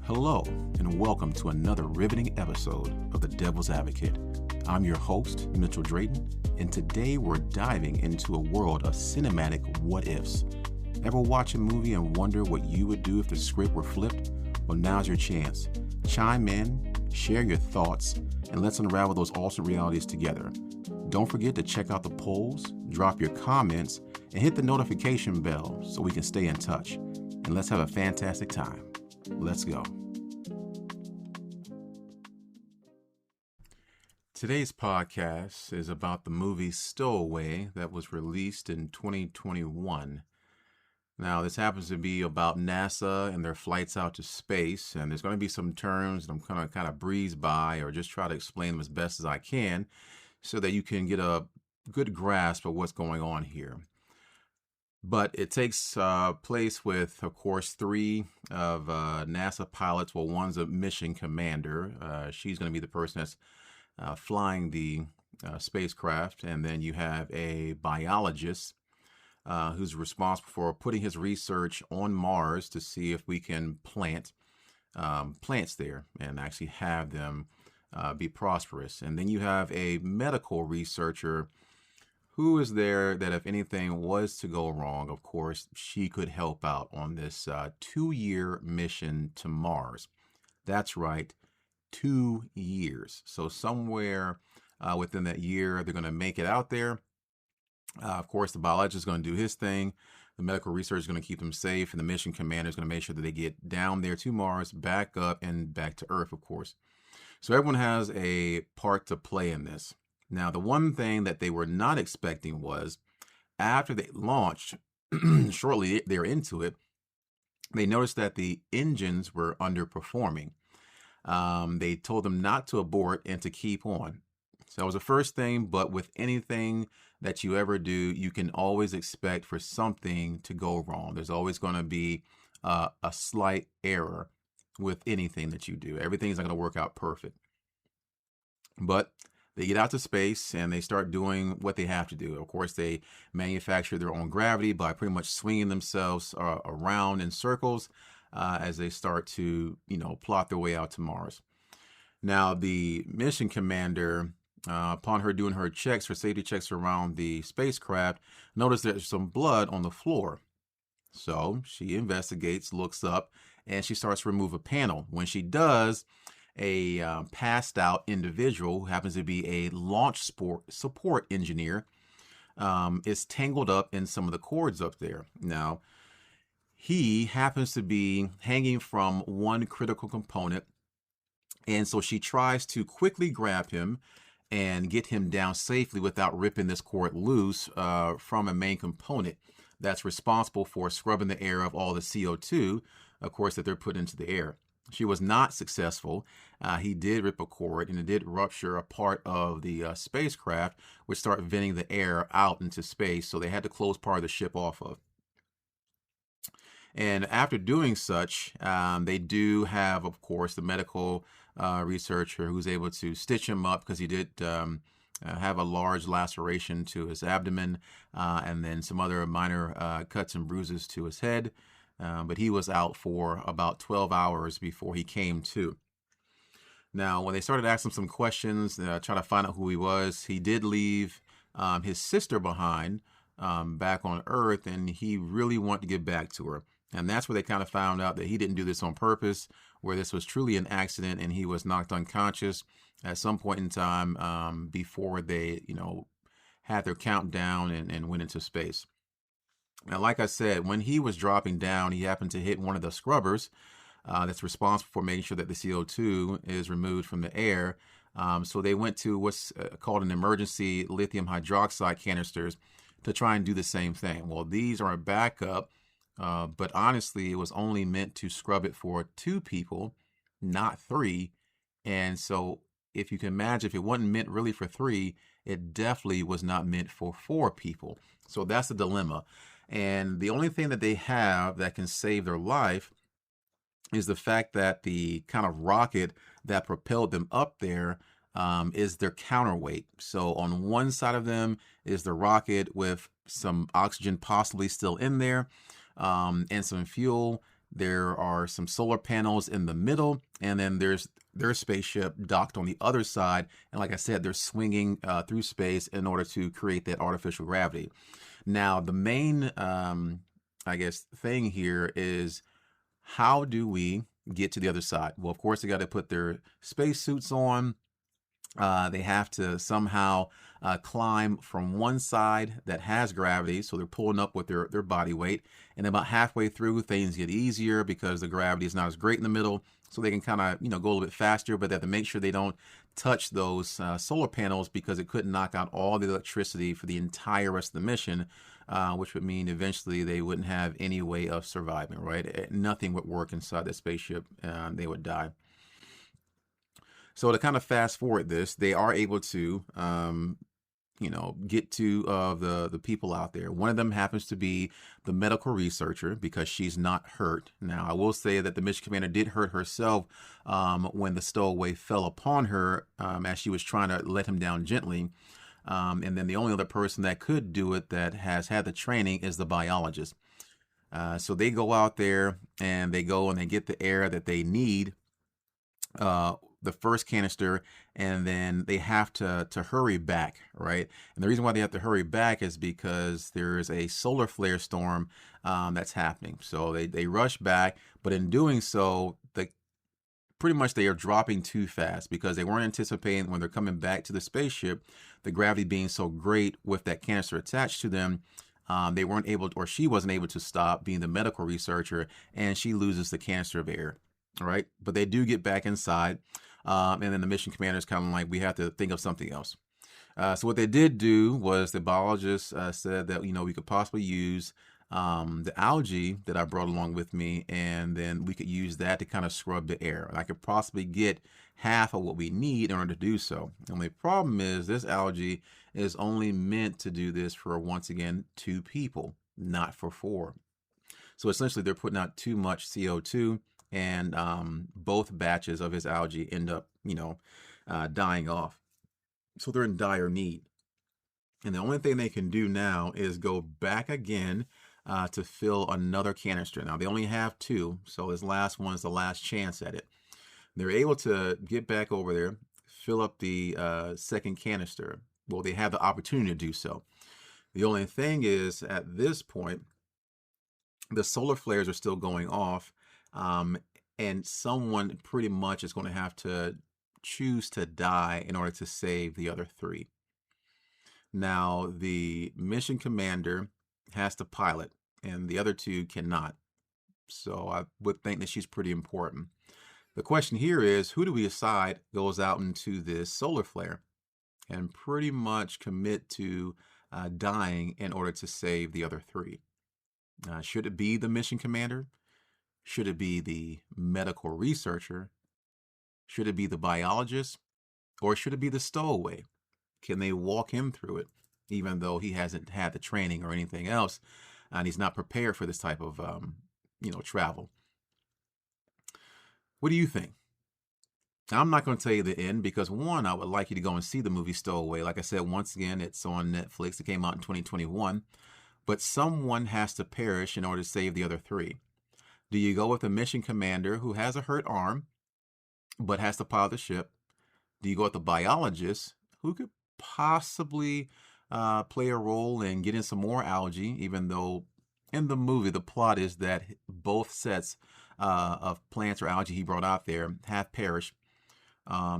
Hello, and welcome to another riveting episode of The Devil's Advocate. I'm your host, Mitchell Drayton, and today we're diving into a world of cinematic what-ifs. Ever watch a movie and wonder what you would do if the script were flipped? Well, now's your chance. Chime in, share your thoughts, and let's unravel those alternate realities together. Don't forget to check out the polls, drop your comments, and hit the notification bell so we can stay in touch. And let's have a fantastic time. Let's go. Today's podcast is about the movie Stowaway that was released in 2021. Now, this happens to be about NASA and their flights out to space, and there's going to be some terms that I'm going to kind of breeze by or just try to explain them as best as I can so that you can get a good grasp of what's going on here. But it takes place with, of course, three of NASA pilots. Well, one's a mission commander. She's going to be the person that's flying the spacecraft. And then you have a biologist who's responsible for putting his research on Mars to see if we can plant plants there and actually have them be prosperous. And then you have a medical researcher who is there that if anything was to go wrong, of course, she could help out on this 2-year mission to Mars. That's right, 2 years. So somewhere within that year, they're going to make it out there. Of course, the biologist is going to do his thing. The medical research is going to keep them safe. And the mission commander is going to make sure that they get down there to Mars, back up, and back to Earth, of course. So everyone has a part to play in this. Now, the one thing that they were not expecting was after they launched, shortly they're into it, they noticed that the engines were underperforming. They told them not to abort and to keep on. So that was the first thing, but with anything that you ever do, you can always expect for something to go wrong. There's always going to be a slight error with anything that you do. Everything's not going to work out perfect. But they get out to space and they start doing what they have to do. Of course, they manufacture their own gravity by pretty much swinging themselves around in circles as they start to, plot their way out to Mars. Now, the mission commander, upon her doing her checks, her safety checks around the spacecraft, noticed there's some blood on the floor. So she investigates, looks up, and she starts to remove a panel. When she does, a passed out individual who happens to be a launch support engineer is tangled up in some of the cords up there. Now, he happens to be hanging from one critical component, and so she tries to quickly grab him and get him down safely without ripping this cord loose from a main component that's responsible for scrubbing the air of all the CO2, of course, that they're putting into the air. She was not successful. He did rip a cord, and it did rupture a part of the spacecraft, which started venting the air out into space. So they had to close part of the ship off of. And after doing such, they do have, of course, the medical researcher who's able to stitch him up because he did have a large laceration to his abdomen and then some other minor cuts and bruises to his head. But he was out for about 12 hours before he came to. Now, when they started asking him some questions, trying to find out who he was, he did leave his sister behind back on Earth, and he really wanted to get back to her. And that's where they kind of found out that he didn't do this on purpose, where this was truly an accident, and he was knocked unconscious at some point in time before they, had their countdown and went into space. Now, like I said, when he was dropping down, he happened to hit one of the scrubbers that's responsible for making sure that the CO2 is removed from the air. So they went to what's called an emergency lithium hydroxide canisters to try and do the same thing. Well, these are a backup, but honestly, it was only meant to scrub it for 2 people, not 3. And so if you can imagine, if it wasn't meant really for 3, it definitely was not meant for 4 people. So that's the dilemma. And the only thing that they have that can save their life is the fact that the kind of rocket that propelled them up there is their counterweight. So on one side of them is the rocket with some oxygen possibly still in there and some fuel. There are some solar panels in the middle, and then there's their spaceship docked on the other side. And like I said, they're swinging through space in order to create that artificial gravity. Now, the main, I guess, thing here is how do we get to the other side? Well, of course, they got to put their spacesuits on. They have to somehow climb from one side that has gravity, so they're pulling up with their body weight. And about halfway through, things get easier because the gravity is not as great in the middle, so they can kind of go a little bit faster. But they have to make sure they don't touch those solar panels because it could knock out all the electricity for the entire rest of the mission, which would mean eventually they wouldn't have any way of surviving. Right? Nothing would work inside that spaceship, and they would die. So to kind of fast forward this, they are able to, get to the people out there. One of them happens to be the medical researcher because she's not hurt. Now, I will say that the mission commander did hurt herself when the stowaway fell upon her as she was trying to let him down gently. And then the only other person that could do it that has had the training is the biologist. So they go out there and they get the air that they need. The first canister, and then they have to hurry back, right? And the reason why they have to hurry back is because there's a solar flare storm that's happening. So they rush back, but in doing so, pretty much they are dropping too fast because they weren't anticipating when they're coming back to the spaceship, the gravity being so great with that canister attached to them. They weren't able, or she wasn't able to stop being the medical researcher, and she loses the canister of air. All right, but they do get back inside. And then the mission commander is kind of like, we have to think of something else. So what they did do was the biologist said that, we could possibly use the algae that I brought along with me, and then we could use that to kind of scrub the air. And I could possibly get half of what we need in order to do so. And the problem is this algae is only meant to do this for, once again, 2 people, not for 4. So essentially they're putting out too much CO2, and both batches of his algae end up, dying off. So they're in dire need. And the only thing they can do now is go back again to fill another canister. Now, they only have 2, so this last one is the last chance at it. They're able to get back over there, fill up the second canister. Well, they have the opportunity to do so. The only thing is, at this point, the solar flares are still going off. And someone pretty much is going to have to choose to die in order to save the other 3. Now, the mission commander has to pilot, and the other 2 cannot. So I would think that she's pretty important. The question here is, who do we decide goes out into this solar flare and pretty much commit to dying in order to save the other 3? Should it be the mission commander? Should it be the medical researcher? Should it be the biologist? Or should it be the stowaway? Can they walk him through it, even though he hasn't had the training or anything else, and he's not prepared for this type of, travel? What do you think? I'm not going to tell you the end because, one, I would like you to go and see the movie Stowaway. Like I said, once again, it's on Netflix. It came out in 2021. But someone has to perish in order to save the other 3. Do you go with a mission commander who has a hurt arm but has to pilot the ship? Do you go with the biologist who could possibly play a role in getting some more algae, even though in the movie the plot is that both sets of plants or algae he brought out there have perished?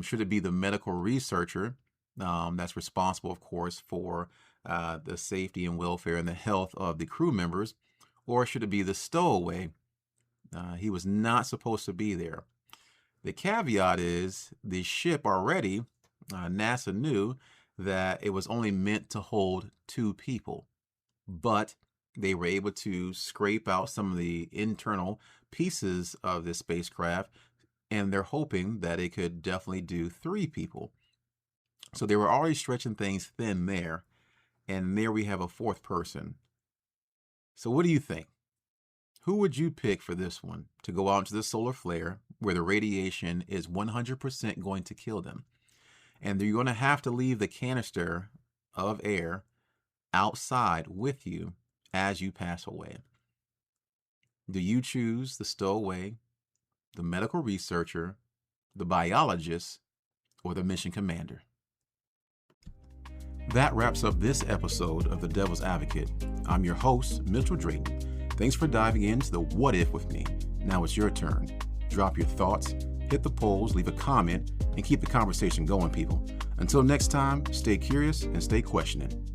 Should it be the medical researcher that's responsible, of course, for the safety and welfare and the health of the crew members? Or should it be the stowaway? He was not supposed to be there. The caveat is the ship already, NASA knew that it was only meant to hold 2 people, but they were able to scrape out some of the internal pieces of this spacecraft, and they're hoping that it could definitely do 3 people. So they were already stretching things thin there, and there we have a 4th person. So what do you think? Who would you pick for this one to go out into the solar flare where the radiation is 100% going to kill them? And you're going to have to leave the canister of air outside with you as you pass away. Do you choose the stowaway, the medical researcher, the biologist, or the mission commander? That wraps up this episode of The Devil's Advocate. I'm your host, Mitchell Drayton. Thanks for diving into the What If with me. Now it's your turn. Drop your thoughts, hit the polls, leave a comment, and keep the conversation going, people. Until next time, stay curious and stay questioning.